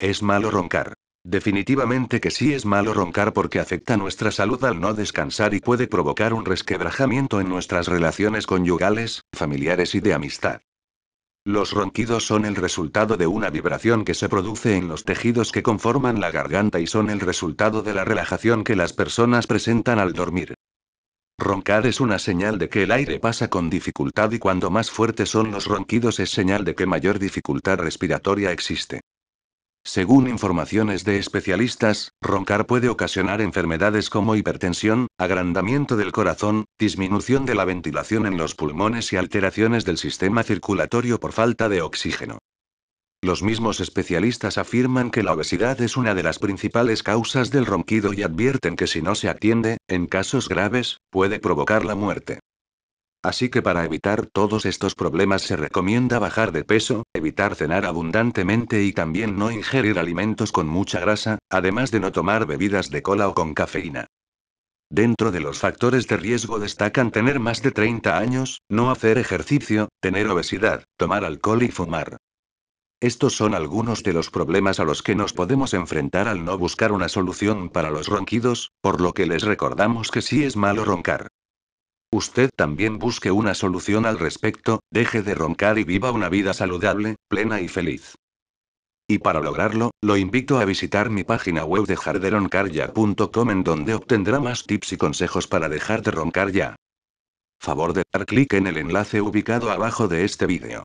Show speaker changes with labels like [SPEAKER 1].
[SPEAKER 1] ¿Es malo roncar? Definitivamente que sí es malo roncar porque afecta nuestra salud al no descansar y puede provocar un resquebrajamiento en nuestras relaciones conyugales, familiares y de amistad. Los ronquidos son el resultado de una vibración que se produce en los tejidos que conforman la garganta y son el resultado de la relajación que las personas presentan al dormir. Roncar es una señal de que el aire pasa con dificultad y cuando más fuertes son los ronquidos es señal de que mayor dificultad respiratoria existe. Según informaciones de especialistas, roncar puede ocasionar enfermedades como hipertensión, agrandamiento del corazón, disminución de la ventilación en los pulmones y alteraciones del sistema circulatorio por falta de oxígeno. Los mismos especialistas afirman que la obesidad es una de las principales causas del ronquido y advierten que si no se atiende, en casos graves, puede provocar la muerte. Así que para evitar todos estos problemas se recomienda bajar de peso, evitar cenar abundantemente y también no ingerir alimentos con mucha grasa, además de no tomar bebidas de cola o con cafeína. Dentro de los factores de riesgo destacan tener más de 30 años, no hacer ejercicio, tener obesidad, tomar alcohol y fumar. Estos son algunos de los problemas a los que nos podemos enfrentar al no buscar una solución para los ronquidos, por lo que les recordamos que sí es malo roncar. Usted también busque una solución al respecto, deje de roncar y viva una vida saludable, plena y feliz. Y para lograrlo, lo invito a visitar mi página web dejarderoncarya.com en donde obtendrá más tips y consejos para dejar de roncar ya. Favor de dar clic en el enlace ubicado abajo de este vídeo.